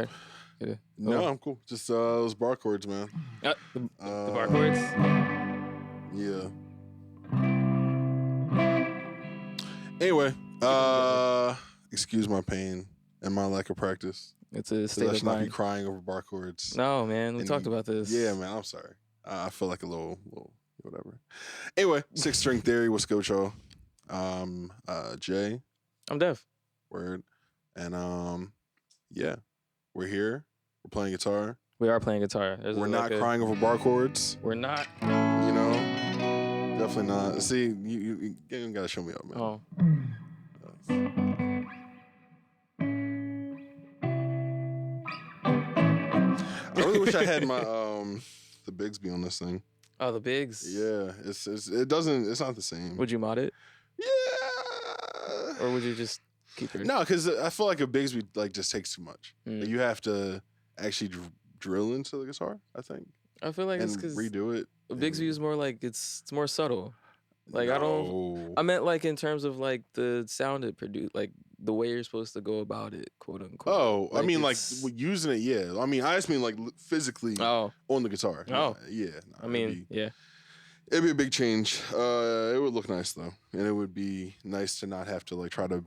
Yeah. Yeah. No, Oh. I'm cool. Just those bar chords, man. The bar chords. Yeah. Anyway, excuse my pain and my lack of practice. It's a I state of should not be mind. crying over bar chords. No, man, we And talked about this. Yeah, man, I'm sorry. I feel like a little whatever. Anyway, Six String Theory. What's good, y'all? Jay. I'm deaf. Word. And yeah, we're here. We're playing guitar. We are playing guitar. We're not crying over bar chords. We're not. You know, definitely not. See, you gotta show me up, man. Oh. I really wish I had my the Bigsby on this thing. Oh, the bigs. Yeah, it's not the same. Would you mod it, Yeah. or would you just keep it? No, because I feel like a Bigsby like just takes too much. Mm. Like, you have to actually drill into the guitar, I think, I feel like and it's because redo it. Bigsby is more like it's more subtle. Like No. I meant like in terms of like the sound it produced, like the way you're supposed to go about it, quote unquote. Oh, I mean, like it's- using it. Yeah, I mean, I just mean like physically Oh, on the guitar. Oh. Yeah. No, I mean, yeah. it'd be a big change. It would look nice though, and it would be nice to not have to like try to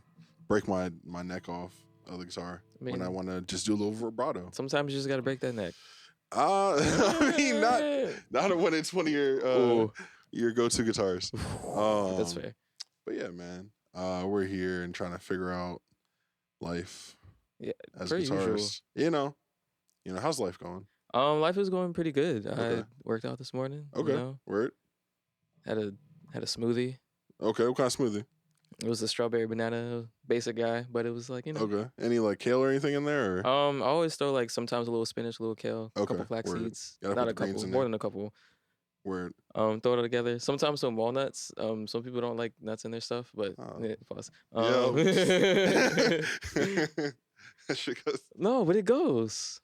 break my neck off of the guitar when I want to just do a little vibrato. Sometimes you just gotta break that neck. I mean, not when it's one of your go-to guitars. That's fair. But yeah, man, we're here and trying to figure out life. Yeah, as per guitarists. usual. You know, how's life going? Life is going pretty good. Okay. I worked out this morning. Okay, You know, word. had a smoothie. Okay, what kind of smoothie? It was a strawberry banana, basic guy, but it was like, you know. Okay, any like kale or anything in there? Or? I always throw like sometimes a little spinach, a little kale, a Okay, couple flax word. seeds. Gotta Not put a the greens couple, in more there. than a couple. Word. Throw it all together. Sometimes some walnuts. Some people don't like nuts in their stuff, but pause. That shit goes. No, but it goes.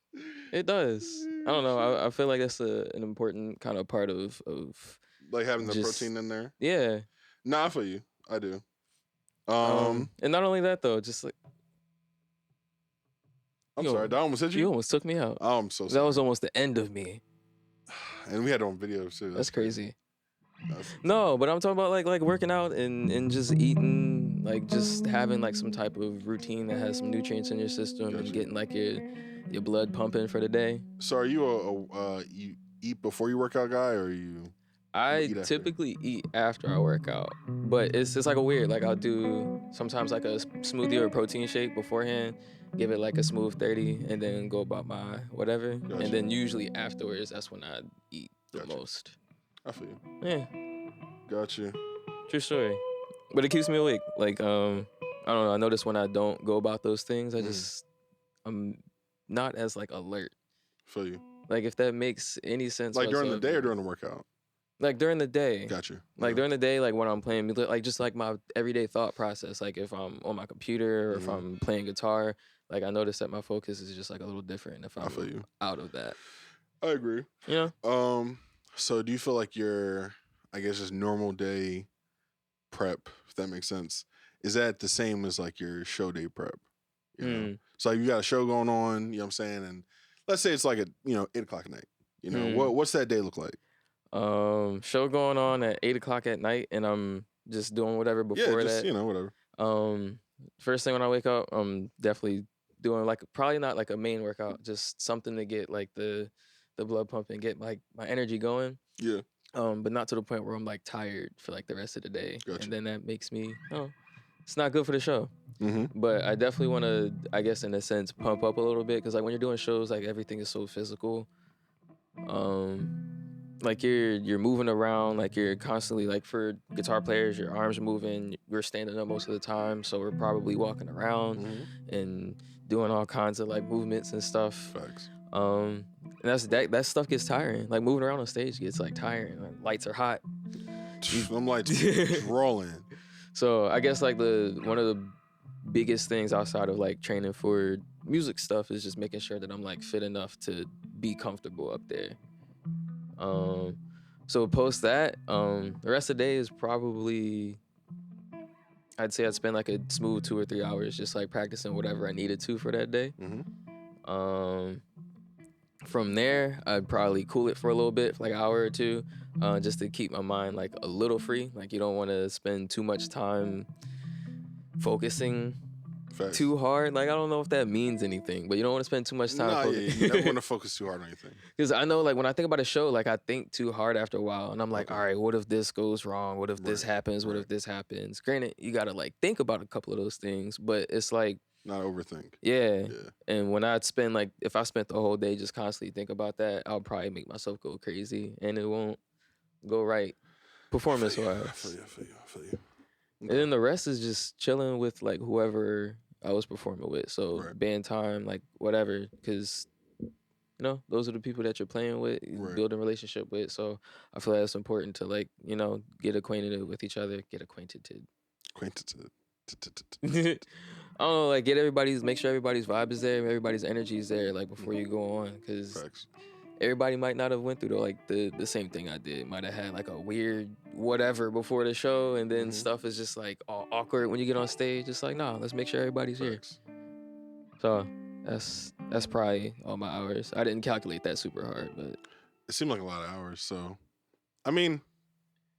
It does. I don't know. I feel like that's an important kind of part of Like having the just- protein in there. yeah. Nah, I feel you. I do. And not only that though, just like I'm yo, sorry, that almost hit you you. almost took me out. Oh, I'm so That sorry. was almost the end of me. And we had it on video too. That's crazy. That's- No, but I'm talking about like working out and just eating, like just having like some type of routine that has some nutrients in your system Gotcha. and getting like your blood pumping for the day. So are you you eat before you work out guy, or you? I Eat after. typically eat after I work out, but it's like a weird. Like I'll do sometimes like a smoothie or a protein shake beforehand, give it like a smooth 30, and then go about my whatever. Gotcha. And then usually afterwards, that's when I eat the Gotcha. most. I feel you. Yeah, Gotcha. true story. But it keeps me awake. Like I don't know. I notice when I don't go about those things, I'm not as like alert. Feel you. Like if that makes any sense. Like during the whatsoever. day or during the workout? Like during the day. Gotcha. Like Okay. during the day, like when I'm playing music, like just like my everyday thought process. Like if I'm on my computer or if I'm playing guitar, like I notice that my focus is just like a little different if I feel you. I'm out of that. I agree. You know? So do you feel like your, I guess, just normal day prep, if that makes sense, is that the same as like your show day prep? You know? So like, you got a show going on, you know what I'm saying? And let's say it's like at, 8:00 at night. You know, what's that day look like? Show going on at 8:00 at night, and I'm just doing whatever before Yeah, just, that. Whatever. First thing when I wake up, I'm definitely doing like probably not like a main workout, just something to get like the blood pumping, get like my energy going. Yeah. But not to the point where I'm like tired for like the rest of the day. Gotcha. And then that makes me, it's not good for the show. Mm-hmm. But I definitely want to, I guess in a sense, pump up a little bit because like when you're doing shows, like everything is so physical. Like you're moving around, like you're constantly like for guitar players, your arms are moving. We're standing up most of the time, so we're probably walking around and doing all kinds of like movements and stuff. Facts. And that stuff gets tiring. Like moving around on stage gets like tiring. Like, lights are hot. I'm like rolling. So I guess like one of the biggest things outside of like training for music stuff is just making sure that I'm like fit enough to be comfortable up there. So post that, the rest of the day is probably, I'd say I'd spend like a smooth 2 or 3 hours just like practicing whatever I needed to for that day. From there, I'd probably cool it for a little bit, for like an hour or two, just to keep my mind like a little free. Like you don't want to spend too much time focusing Facts. too hard. Like I don't know if that means anything, but you don't want to spend too much time. Nah, yeah, you never want to focus too hard on anything. Because I know, like when I think about a show, like I think too hard after a while, and I'm like, Okay. all right, what if this goes wrong? What if this Right, happens? What right. if this happens? Granted, you gotta like think about a couple of those things, but it's like, Not overthink. yeah. Yeah. And when I'd spend like, if I spent the whole day just constantly think about that, I'll probably make myself go crazy, and it won't go right performance I wise. feel you. And then the rest is just chilling with like whoever I was performing with. So Right. band time, like whatever, because those are the people that you're playing with, Right. building a relationship with. So I feel like it's important to like, get acquainted with each other, get acquainted. I don't know, like make sure everybody's vibe is there, everybody's energy is there, like before you go on, because Facts. everybody might not have went through the same thing I did. Might have had like a weird whatever before the show, and then stuff is just like all awkward when you get on stage. It's like, nah, let's make sure everybody's Facts. here. So that's probably all my hours. I didn't calculate that super hard, but It seemed like a lot of hours. So, I mean,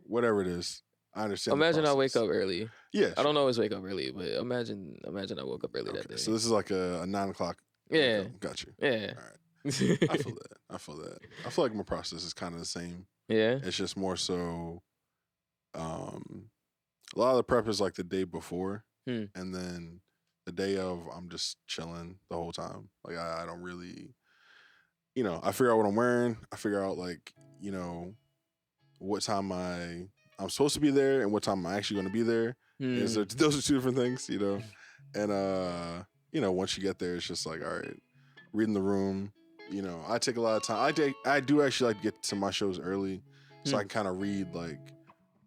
whatever it is, I understand. imagine I wake up early. Yeah. I don't always wake up early, but imagine I woke up early that day. So this is like a 9 o'clock. Yeah. Got you. Yeah. All right. I feel that. I feel like my process is kind of the same. Yeah. It's just more so. A lot of the prep is like the day before, and then the day of, I'm just chilling the whole time. Like I don't really, I figure out what I'm wearing. I figure out like, what time I'm supposed to be there and what time I'm actually going to be there. So those are two different things, And once you get there, it's just like, all right, reading the room. I take a lot of time. I do actually like to get to my shows early, so I can kind of read like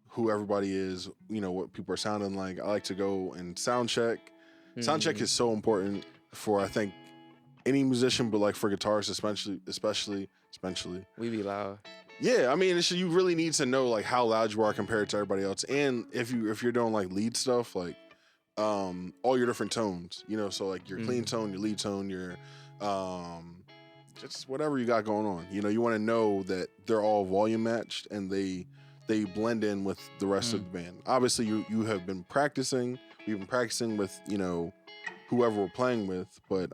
who everybody is. What people are sounding like. I like to go and sound check. Sound check is so important for, I think, any musician, but like for guitarists especially. We be loud. Yeah, I mean, you really need to know like how loud you are compared to everybody else, and if you're doing like lead stuff, like all your different tones, so like your clean tone, your lead tone, your just whatever you got going on. You want to know that they're all volume matched and they blend in with the rest of the band. Obviously, you have been practicing. We've been practicing with whoever we're playing with, but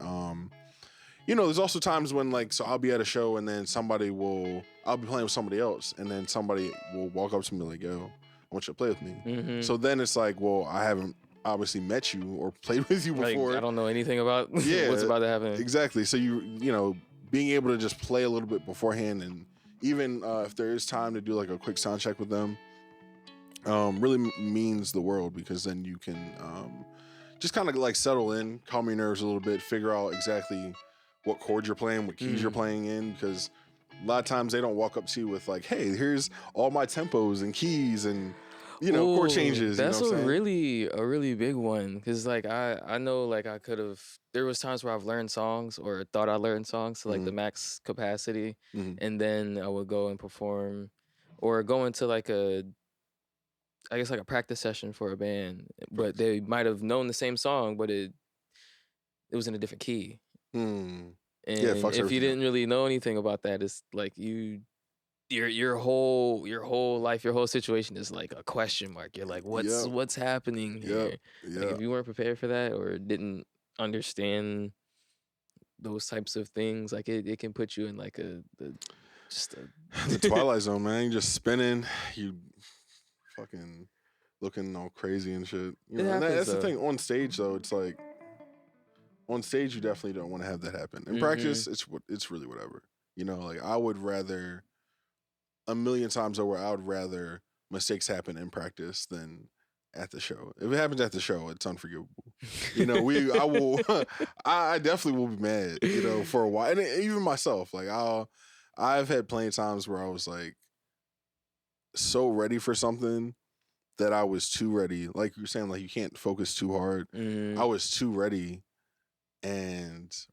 there's also times when so I'll be at a show and then I'll be playing with somebody else, and then somebody will walk up to me like, yo, I want you to play with me. So then it's like, well, I haven't obviously met you or played with you before. Like, I don't know anything about what's about to happen. Exactly. So being able to just play a little bit beforehand, and even if there is time to do like a quick sound check with them, really means the world, because then you can just kind of like settle in, calm your nerves a little bit, figure out exactly what chords you're playing, what keys you're playing in, because a lot of times they don't walk up to you with like, hey, here's all my tempos and keys and chord changes. That's a really big one, because like I know like there was times where I've learned songs or thought I learned songs to like the max capacity, and then I would go and perform or go into like a practice session for a band, but they might have known the same song, but it was in a different key. And if you didn't really know anything about that, it's like your whole life, your whole situation is like a question mark. You're like, what's happening here? Like, if you weren't prepared for that or didn't understand those types of things, like it can put you in like the Twilight Zone, man. You just spinning, you fucking looking all crazy and shit. That's the thing. On stage though, it's like, on stage you definitely don't want to have that happen. In practice, it's really whatever. Like I would rather, a million times over, I would rather mistakes happen in practice than at the show. If it happens at the show, it's unforgivable. I definitely will be mad, for a while. And even myself, like I've had plenty of times where I was like so ready for something that I was too ready. Like you're saying, like you can't focus too hard. I was too ready,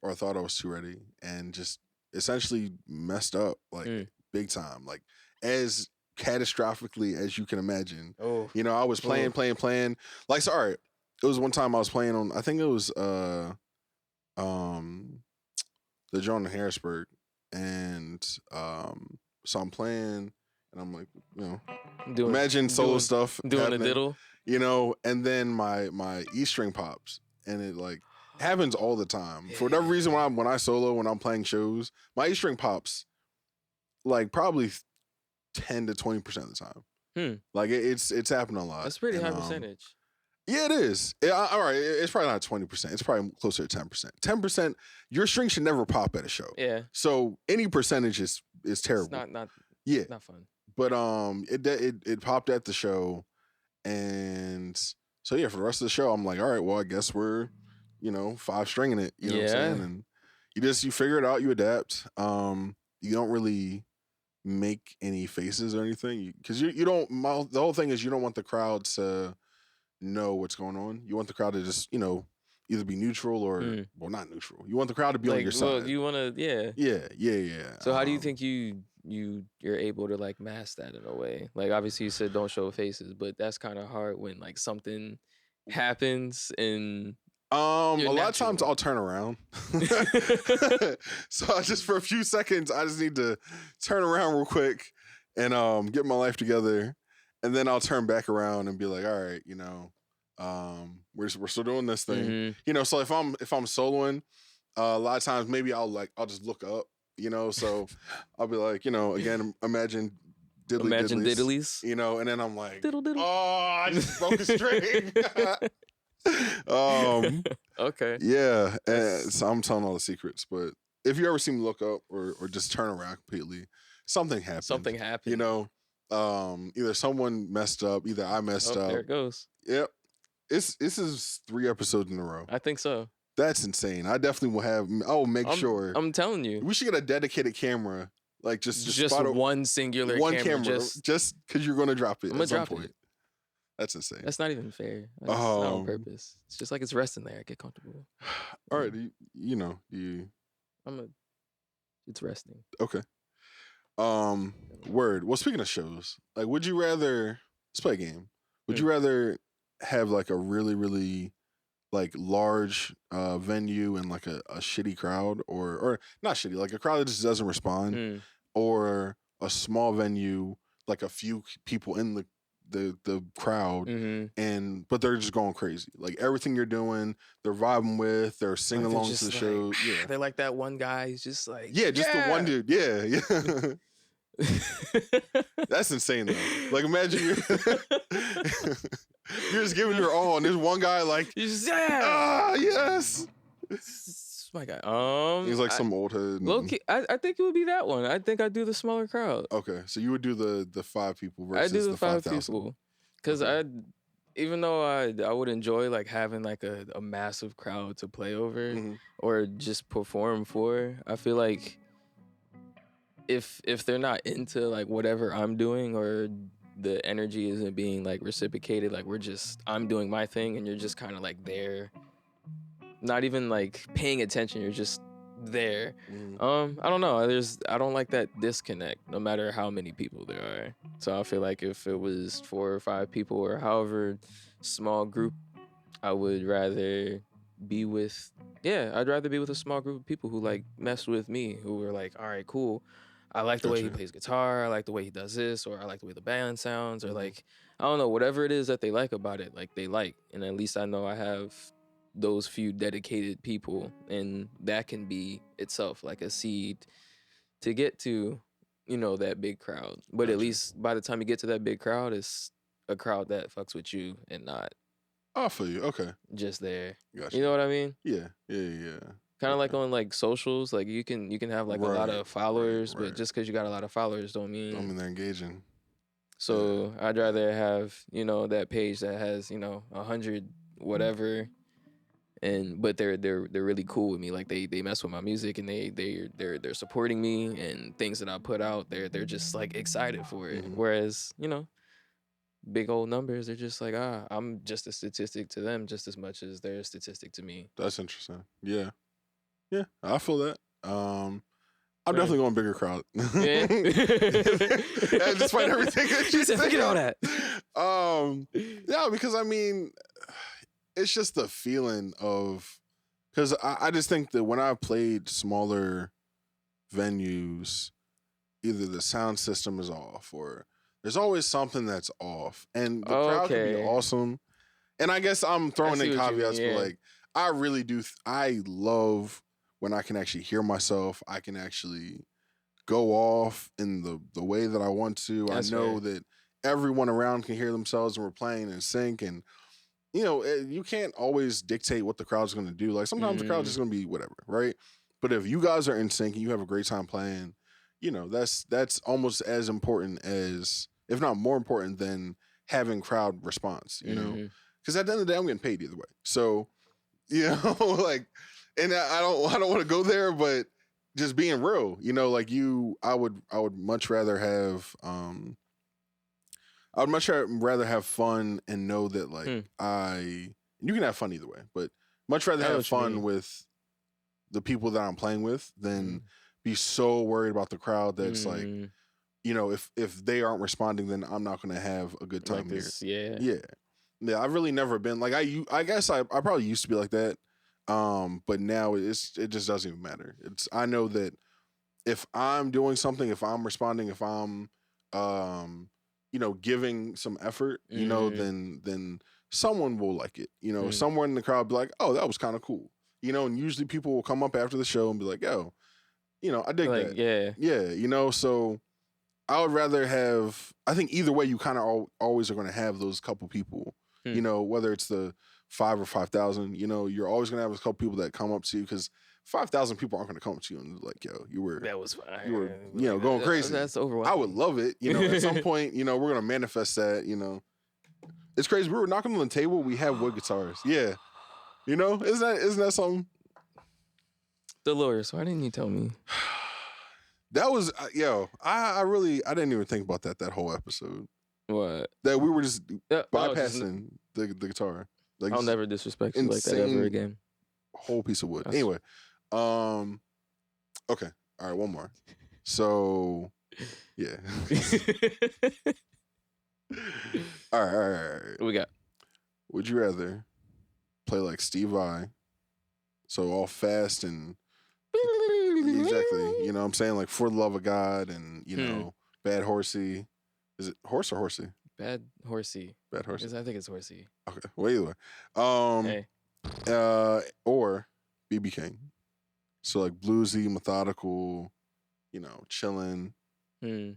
or I thought I was too ready, and just essentially messed up like big time, like as catastrophically as you can imagine. I was playing. Like, sorry, it was one time I was playing on, I think it was the joint in Harrisburg, and so I'm playing, and I'm like, imagine solo stuff doing happening, a diddle, and then my E string pops, and it like happens all the time. For whatever reason, when I solo, when I'm playing shows, my E string pops like probably 10 to 20% of the time. Like it's happened a lot. That's pretty high percentage. Yeah, it is. All right, it's probably not 20%. It's probably closer to 10%. 10%. Your string should never pop at a show. Yeah. So any percentage is terrible. It's not fun. But it popped at the show, and so yeah, for the rest of the show, I'm like, all right, well, I guess we're 5 stringing it. You know what I'm saying? And you figure it out, you adapt. You don't really make any faces or anything because you don't. The whole thing is you don't want the crowd to know what's going on. You want the crowd to just either be neutral or well, not neutral. You want the crowd to be on your side. Well, you want to yeah. So how do you think you're able to like mask that in a way? Like obviously you said don't show faces, but that's kind of hard when like something happens and a lot of times I'll turn around. So just for a few seconds I just need to turn around real quick and get my life together. And then I'll turn back around and be like, all right, we're still doing this thing. So if I'm soloing, a lot of times maybe I'll just look up, so I'll be like, again, imagine diddlies, and then I'm like, diddle. Oh, I just broke a string. Okay. Yeah. And so I'm telling all the secrets, but if you ever see me look up or just turn around completely, something happened. Either someone messed up, either I messed up. There it goes. Yep. This is 3 episodes in a row. I think so. That's insane. I definitely will have. Make sure. I'm telling you. We should get a dedicated camera, like just one singular camera. Just because you're gonna drop it at some point. That's insane. That's not even fair. That's not on purpose. It's just like it's resting there. I get comfortable. All right. It's resting. Okay. Word. Well, speaking of shows, like, would you rather? Let's play a game. Would you rather have like a really, really like large venue and like a shitty crowd, or not shitty, like a crowd that just doesn't respond, or a small venue like a few people in the crowd but they're just going crazy, like everything you're doing they're vibing with, they're singing along to the show. Yeah, they're like that one guy. He's just like the one dude. Yeah. That's insane though. Like imagine you're just giving your all and there's one guy like yes. My guy. He's like some old head. Low key, I think it would be that one. I think I'd do the smaller crowd. Okay, so you would do the 5 people versus I do the 5 5,000. people, because even though I would enjoy like having like a massive crowd to play over or just perform for, I feel like if they're not into like whatever I'm doing or the energy isn't being like reciprocated, like I'm doing my thing and you're just kind of like there, not even like paying attention, you're just there. I don't know, I don't like that disconnect no matter how many people there are. So I feel like if it was 4 or 5 people or however small group, I would rather be with I'd rather be with a small group of people who like mess with me, who were like, all right, cool, I like the way he plays guitar, I like the way he does this, or I like the way the band sounds, or like I don't know, whatever it is that they like about it, like they like, and at least I know I have those few dedicated people, and that can be itself like a seed to get to, that big crowd. But at least by the time you get to that big crowd, it's a crowd that fucks with you and not for you. Okay, just there. Gotcha. You know what I mean? Yeah. Kind of like on like socials, like you can have like a lot of followers, but just because you got a lot of followers don't mean they're engaging. So I'd rather have that page that has 100 whatever, but they're really cool with me. Like they mess with my music and they're supporting me and things that I put out. They're just like excited for it. Whereas big old numbers, they're just like I'm just a statistic to them just as much as they're a statistic to me. That's interesting. Yeah, I feel that. I'm definitely going bigger crowd. Yeah. Despite everything that you said, forget all that. Yeah, because I mean, it's just the feeling of Because I just think that when I've played smaller venues, either the sound system is off or there's always something that's off. And the crowd can be Okay. awesome. And I guess I'm throwing see in what you mean, caveats, yeah. but like, I really do. I love when I can actually hear myself. I can actually go off in the way that I want to. That's I know fair. that everyone around can hear themselves and we're playing in sync. And, you know, you can't always dictate what the crowd's going to do. Like sometimes the crowd's just going to be whatever, right? But if you guys are in sync and you have a great time playing, you know, that's almost as important as, if not more important than having crowd response, you know? Because at the end of the day, I'm getting paid either way. So, you know, like, and I don't want to go there, but just being real, you know, like I would much rather have, I would much rather have fun and know that like you can have fun either way, but much rather have fun with the people that I'm playing with than be so worried about the crowd that's like, you know, if they aren't responding, then I'm not going to have a good time like here. Yeah. I've really never been like, I guess I probably used to be like that. But now it just doesn't even matter. I know that if I'm doing something, if I'm responding, if I'm, you know, giving some effort, you know, then someone will like it. You know, someone in the crowd be like, oh, that was kind of cool. You know, and usually people will come up after the show and be like, yo, you know, I dig that. Yeah. You know, so I would rather have, I think either way, you kind of always are going to have those couple people, you know, whether it's the 5 or 5,000, you know, you're always going to have a couple people that come up to you because 5,000 people aren't going to come up to you and be like, yo, that was fine. You were, you know, going crazy. That's overwhelming. I would love it. You know, at some point, you know, we're going to manifest that, you know. It's crazy. We were knocking on the table. We have wood guitars. Yeah. You know, isn't that something? Dolores, why didn't you tell me? That was, I didn't even think about that whole episode. What? That we were just bypassing the guitar. Like, I'll never disrespect you like that ever again. Whole piece of wood. Anyway, okay. All right, one more. So, yeah. All right. What we got? Would you rather play like Steve Vai, so all fast and exactly, you know what I'm saying, like For the Love of God and, you know, Bad Horsey. Is it horse or horsey? Bad Horsey. Bad Horsey. I think it's Horsey. Okay. Well, either way. Or BB King. So like bluesy, methodical, you know, chilling. He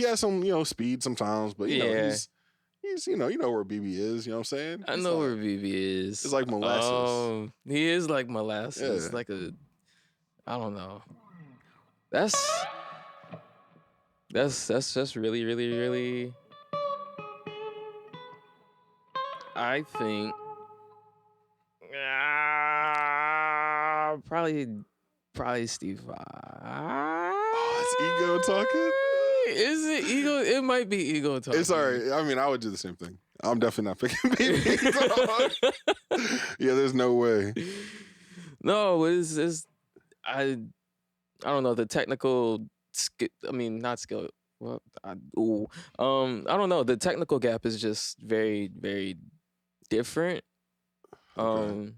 has some, you know, speed sometimes, but you know, he's you know where BB is, you know what I'm saying? I know where BB is. It's like molasses. Oh, he is like molasses. Yeah. Like I don't know. That's just really, really, really. I think probably Steve Vai. Oh, it's ego talking. Is it ego? It might be ego talking. It's all right. I mean, I would do the same thing. I'm definitely not picking BB. Yeah, there's no way. No, it's I don't know the technical skill. I mean, not skill. Well, I don't know. The technical gap is just very, very different. Okay.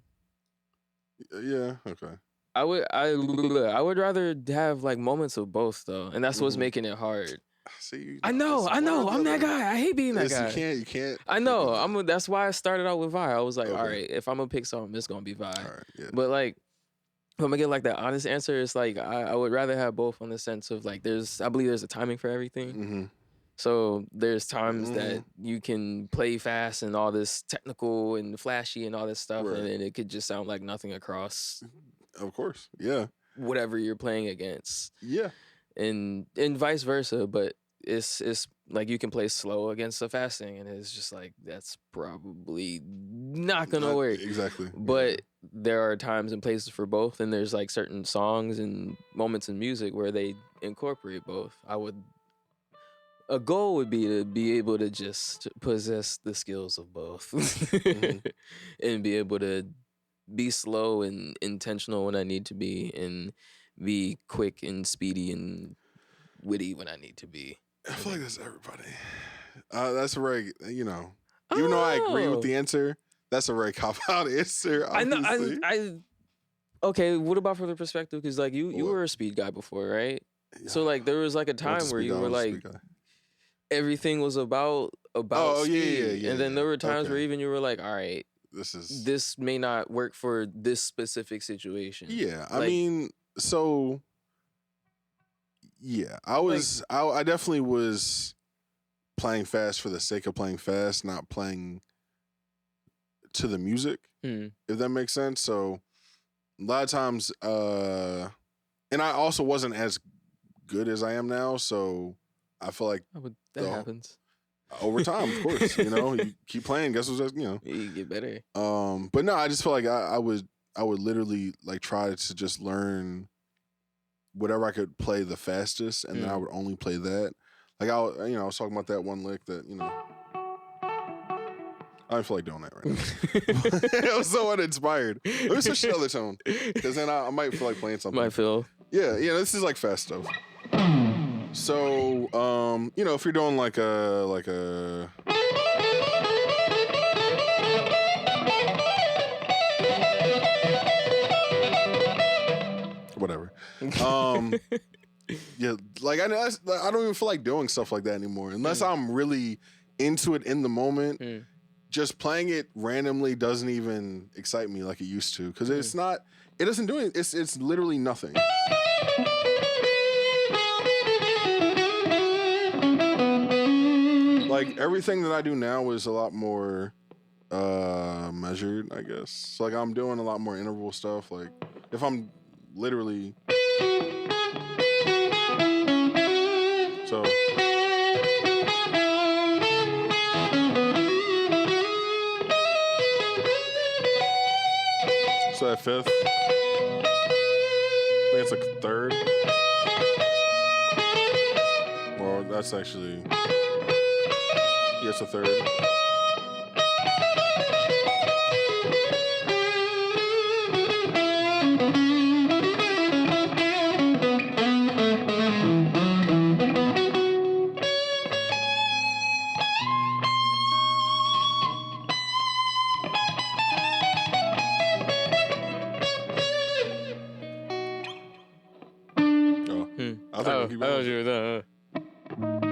Yeah. Okay. I would rather have like moments of both though, and that's what's making it hard. See, I know. I'm that guy. I hate being that guy. You can't. I know. That's why I started out with Vi. I was like, all right, if I'm gonna pick something, it's gonna be Vi. Right, yeah. But like, if I'm gonna get like that honest answer, it's like I would rather have both on the sense of like I believe there's a timing for everything. So there's times that you can play fast and all this technical and flashy and all this stuff, and it could just sound like nothing across. Of course, yeah. Whatever you're playing against, yeah, and vice versa. But it's like you can play slow against the fast thing, and it's just like that's probably not gonna work. Exactly. But there are times and places for both, and there's like certain songs and moments in music where they incorporate both. A goal would be to be able to just possess the skills of both, and be able to be slow and intentional when I need to be, and be quick and speedy and witty when I need to be. I feel like that's everybody. That's right. You know, even though I agree with the answer, That's a very cop-out answer, I know. obviously. Okay, what about from the perspective? Because like you What? were a speed guy before, right? Yeah. So like there was like a I went time to where speed you guy, I were was a like speed guy. everything was about Oh, speed, yeah. and then there were times where Okay. even you were like, all right, This may not work for this specific situation. Yeah, I Like- mean, so yeah, I definitely was playing fast for the sake of playing fast, not playing to the music, Hmm. if that makes sense. So a lot of times, and I also wasn't as good as I am now, so I feel like that the- happens. over time, of course, you keep playing. Guess what's You get better. But no, I just feel like I would literally like try to just learn whatever I could play the fastest, and then I would only play that. Like I was talking about that one lick that I don't feel like doing that right now. I was so uninspired. Let me switch to the other tone, because then I might feel like playing something. Might feel. Yeah, this is like fast stuff. So, if you're doing like a whatever. Yeah, like I don't even feel like doing stuff like that anymore unless I'm really into it in the moment. Just playing it randomly doesn't even excite me like it used to, because it's not. It doesn't do it. It's literally nothing. Like everything that I do now is a lot more measured, I guess. So like I'm doing a lot more interval stuff. Like if I'm literally so that fifth, I think it's like a third. Well, that's actually, it's a third. I think we'll keep going. you were done.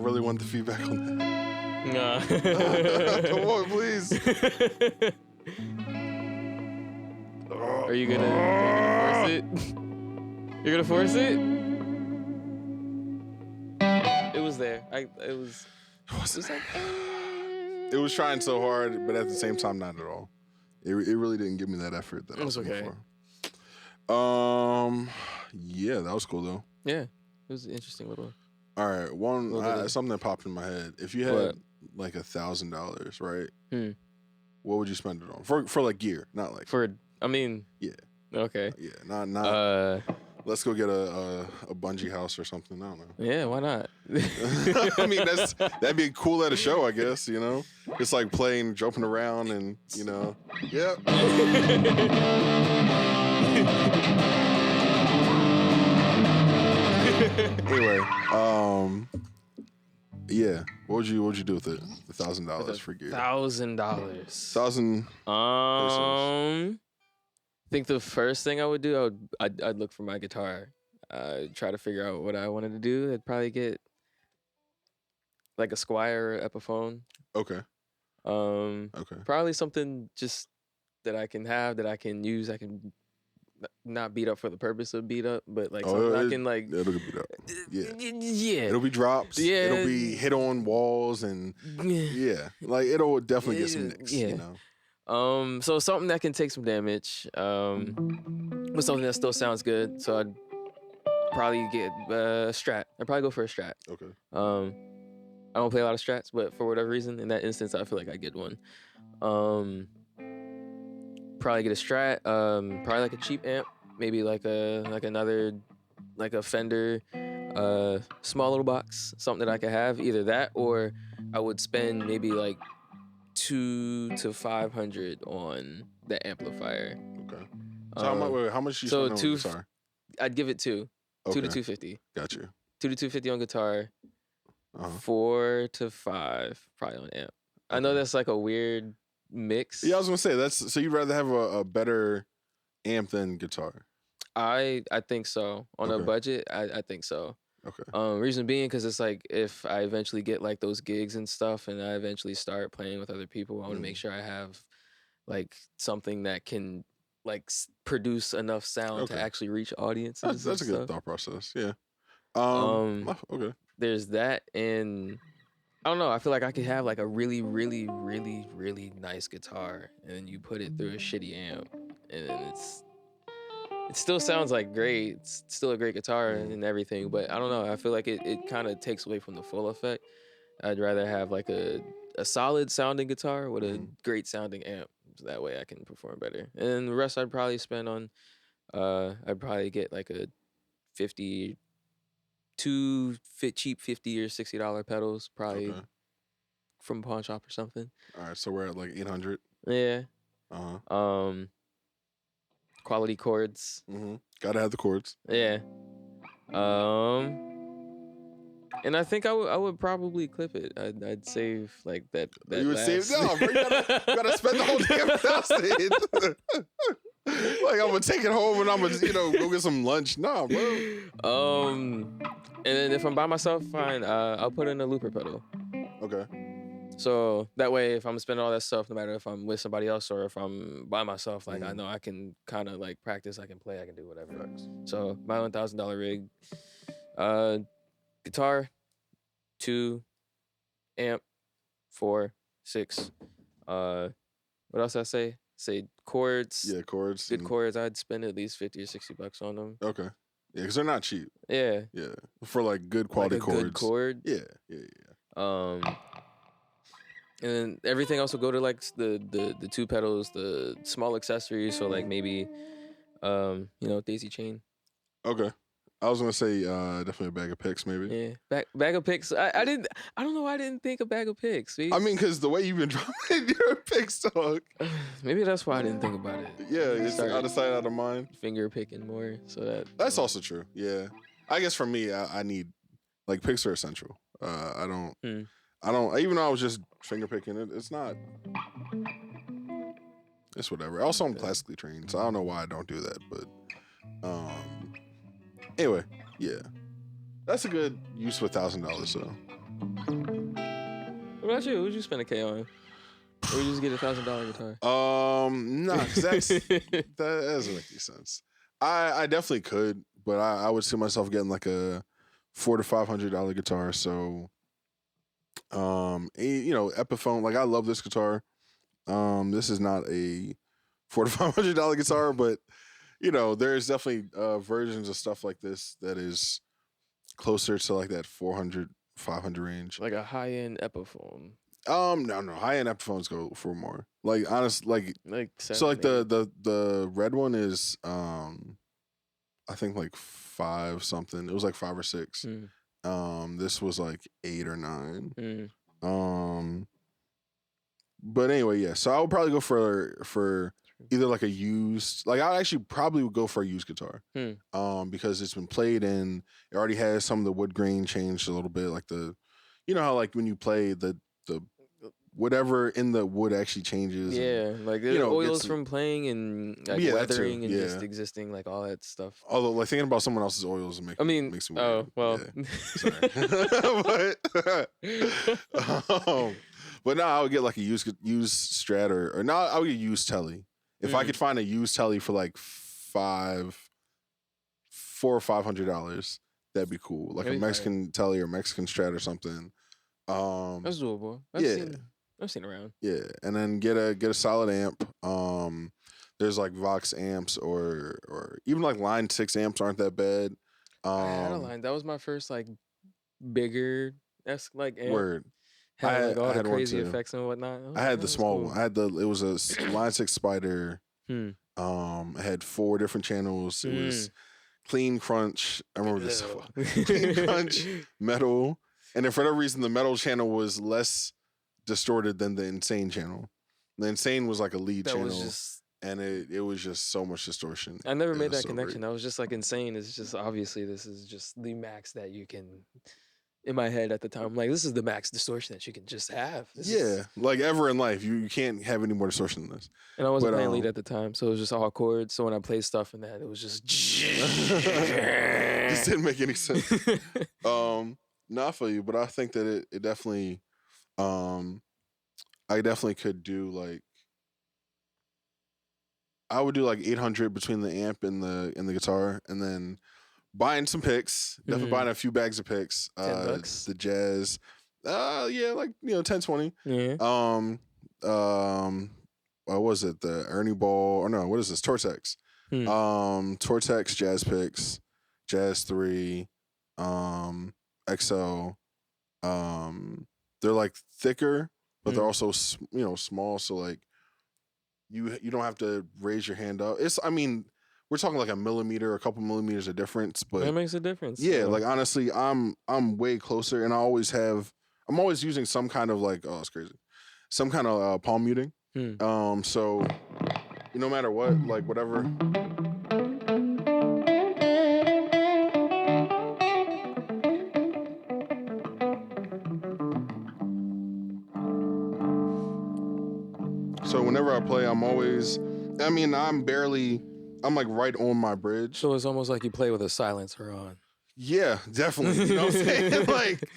really want the feedback on that. Nah. Come on, please. Are you gonna force it? You're gonna force it? It was there. It was like. It was trying so hard, but at the same time, not at all. It really didn't give me that effort that I was looking for. Yeah, that was cool though. Yeah, it was an interesting little. All right, something that popped in my head. If you had like $1,000, right? What would you spend it on for like gear, not like for? I mean, yeah. Okay. Yeah, not. Let's go get a bungee house or something. I don't know. Yeah, why not? I mean, that'd be cool at a show, I guess. You know, it's like playing, jumping around, and you know, yep. Anyway, yeah. What would you do with it? $1,000 for gear. $1,000. I think the first thing I would do, I'd look for my guitar. Try to figure out what I wanted to do. I'd probably get like a Squier or Epiphone. Okay. Okay. Probably something just that I can have, that I can use. I can not beat up for the purpose of beat up, but like something I can like. It'll get beat up. Yeah. Yeah. It'll be drops. Yeah. It'll be hit on walls and yeah, like it'll definitely get some nicks. Yeah. You know. So something that can take some damage, but something that still sounds good. So I'd probably get a Strat. I'd probably go for a Strat. Okay. I don't play a lot of Strats, but for whatever reason, in that instance, I feel like I get one. Probably get a Strat. Probably like a cheap amp, maybe like a Fender, small little box, something that I could have. Either that, or I would spend maybe like $200 to $500 on the amplifier. Okay. So how much you spend on guitar? I'd give it $2 to $250. Got you. $2 to $250 on guitar. 4 to 5 probably on amp. I know that's like a weird mix. Yeah, I was gonna say so you'd rather have a better amp than guitar. I think so. On a budget, I think so. Okay. Reason being, because it's like if I eventually get like those gigs and stuff, and I eventually start playing with other people, I want to make sure I have like something that can like produce enough sound to actually reach audiences. That's a good thought process. Yeah. Okay. There's that, and I don't know. I feel like I could have like a really, really, really, really nice guitar, and then you put it through a shitty amp, and then it still sounds like great. It's still a great guitar and everything, but I don't know. I feel like it kind of takes away from the full effect. I'd rather have like a solid sounding guitar with a great sounding amp. So that way I can perform better. And the rest I'd probably spend on, I'd probably get like a cheap $50 or $60 pedals, probably from pawn shop or something. All right, so we're at like 800. Yeah. Quality chords. Gotta have the chords. Yeah. And I think I would probably clip it. I'd save like that. You would save? No, bro. You gotta spend the whole damn $1,000. Like I'm gonna take it home and I'm gonna go get some lunch. Nah, bro. And then if I'm by myself, fine. I'll put in a looper pedal. Okay. So that way, if I'm spending all that stuff, no matter if I'm with somebody else or if I'm by myself, like I know I can kind of like practice. I can play. I can do whatever. So my $1,000 rig, guitar, 2, amp, 4, 6. What else did I say? Say chords. Yeah, chords. Good chords. I'd spend at least $50 or $60 on them. Okay. Yeah, because they're not cheap. Yeah. Yeah. For like good quality chords. Good chord. Yeah. And then everything else will go to like the 2 pedals, the small accessories. So like maybe, daisy chain. Okay. I was gonna say definitely a bag of picks, maybe. Yeah, bag of picks. I don't know why I didn't think a bag of picks. I mean, because the way you've been dropping your picks talk. Maybe that's why I didn't think about it. Yeah, it's out of sight, out of mind. Finger picking more, so that's also true. Yeah, I guess for me, I need like picks are essential. I don't. Even though I was just finger picking it, it's not. It's whatever. Also, I'm classically trained, so I don't know why I don't do that, but. Anyway, yeah, that's a good use for $1,000. So, What about you? What'd you spend a K on? Or you just get $1,000 guitar? Nah, 'cause that doesn't make any sense. I definitely could, but I would see myself getting like a $400 to $500 guitar. So, Epiphone. Like I love this guitar. This is not a $400 to $500 guitar, but there's definitely versions of stuff like this that is closer to like that 400, 500 range. Like a high-end Epiphone. No. High-end Epiphones go for more. Like honest, like 7, so like 8. the red one is I think like 5 something. It was like 5 or 6. This was like 8 or 9. But anyway, yeah. So I would probably go for either like a used, like I actually probably would go for a used guitar. Because it's been played and it already has some of the wood grain changed a little bit, like how like when you play the whatever in the wood actually changes. Yeah, like there's oils from playing and like weathering and just existing, like all that stuff. Although, like thinking about someone else's oils makes me weird. Well, sorry. But now I would get like a used Strat or now I would get used Telly. If I could find a used Telly for like $400 or $500, that'd be cool. Like a Mexican Telly or Mexican Strat or something. That's doable. I've seen around. Yeah, and then get a solid amp. There's like Vox amps or even like Line 6 amps aren't that bad. I had a Line. That was my first like bigger like amp. Word. Had like all the crazy effects and whatnot. I had the small one. It was a Line 6 Spider. It had 4 different channels. It was clean crunch. I remember this. Clean crunch, metal. And then for whatever reason, the metal channel was less distorted than the Insane channel. The Insane was like a lead channel. And it was just so much distortion. I never made that connection. Great. I was just like, Insane is just obviously this is just the max that you can. In my head at the time, I'm like, this is the max distortion that you can just have. Like ever in life, you can't have any more distortion than this. And I wasn't playing lead at the time, so it was just all chords. So when I played stuff in that, it was just just didn't make any sense. Not for you, but I think that it definitely, I definitely could do like, I would do like 800 between the amp and the guitar, and then buying some picks, definitely buying a few bags of picks. $10. The Jazz, yeah, like 10, 20. Yeah. What was it? The Ernie Ball, or no? What is this? Tortex. Tortex Jazz picks, Jazz 3, XL. They're like thicker, but they're also small. So like you don't have to raise your hand up. We're talking like a millimeter, a couple millimeters of difference, but that makes a difference. Yeah, like honestly, I'm way closer, and I'm always using some kind of like, oh, it's crazy, some kind of palm muting. So no matter what, like whatever. So whenever I play, I'm like right on my bridge. So it's almost like you play with a silencer on. Yeah, definitely. You know what I'm saying? Like,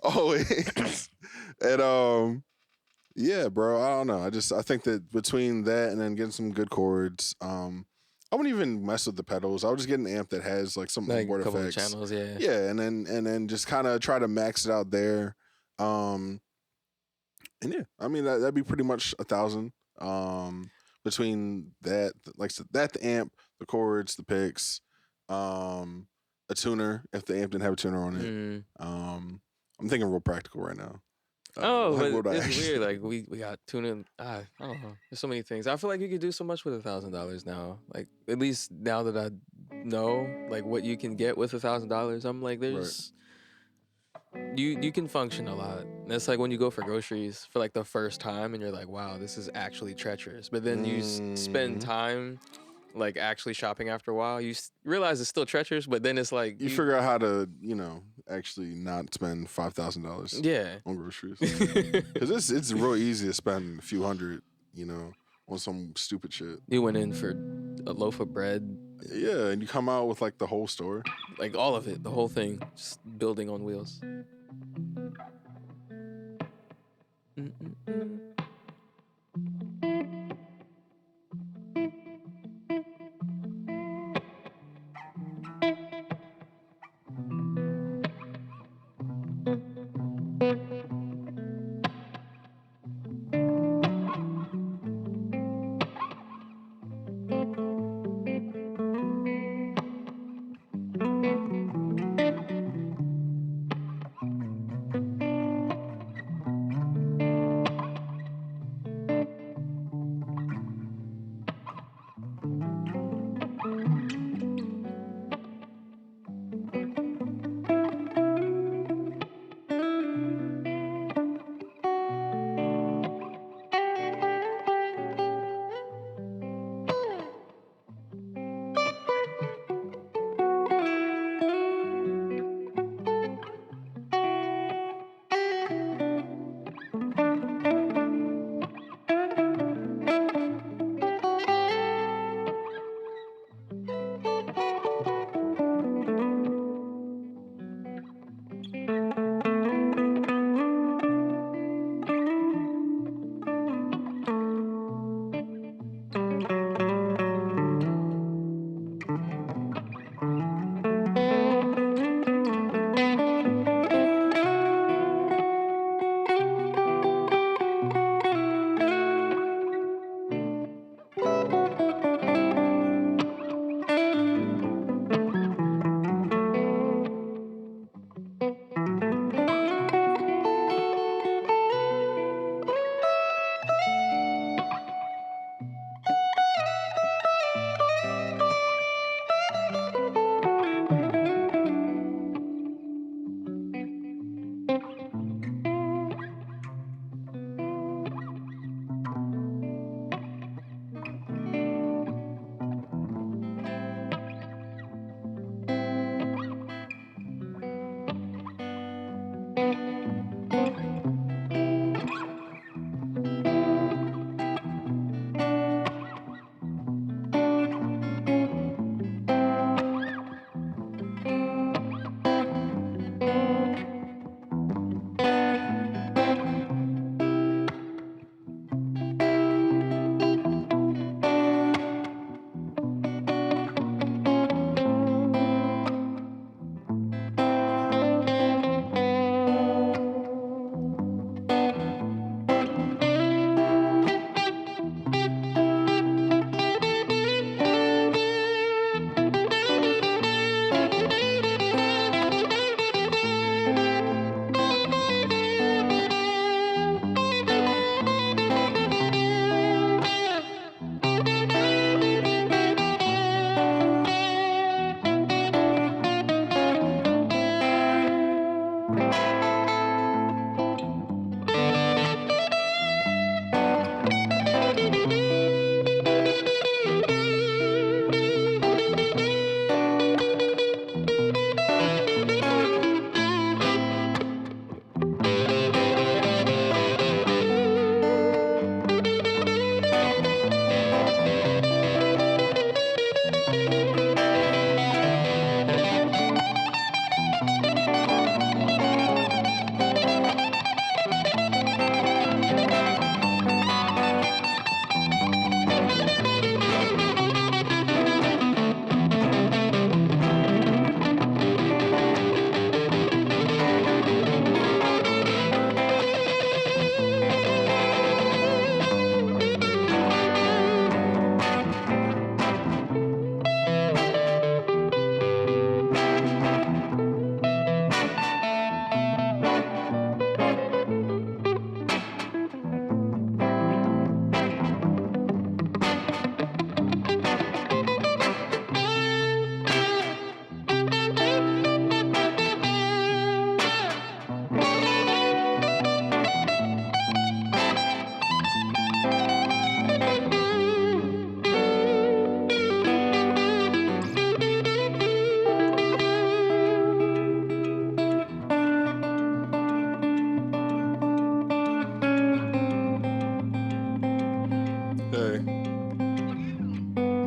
always. And yeah, bro, I don't know. I think that between that and then getting some good chords, I wouldn't even mess with the pedals. I would just get an amp that has like some onboard effects. Channels, yeah. Yeah, and then just kind of try to max it out there. And yeah, that'd be pretty much 1,000. Between that, like the amp, the chords, the picks, a tuner if the amp didn't have a tuner on it. I'm thinking real practical right now. But it's weird. Like we got tuning. I don't know. There's so many things. I feel like you could do so much with $1,000 now. Like at least now that I know like what you can get with $1,000, I'm like there's. Right. You can function a lot. That's like when you go for groceries for like the first time and you're like, wow, this is actually treacherous. But then you spend time like actually shopping after a while. You realize it's still treacherous, but then it's like you figure out how to, actually not spend $5,000 on groceries. Because it's real easy to spend a few hundred, on some stupid shit. You went in for a loaf of bread. Yeah, and you come out with like the whole store. Like all of it, the whole thing, just building on wheels. Hey.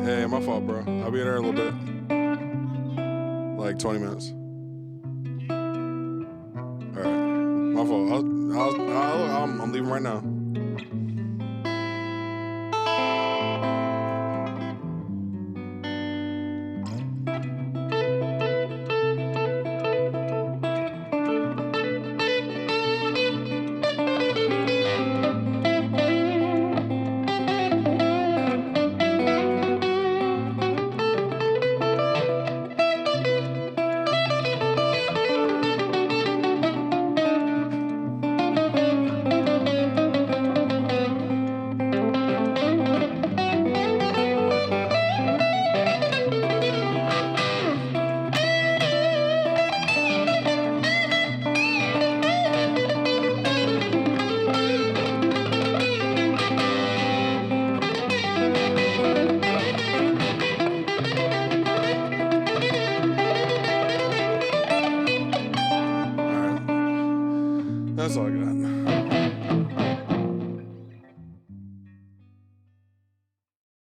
Hey, my fault, bro. I'll be in there in a little bit. Like 20 minutes. All right. My fault. I'm leaving leave them right now.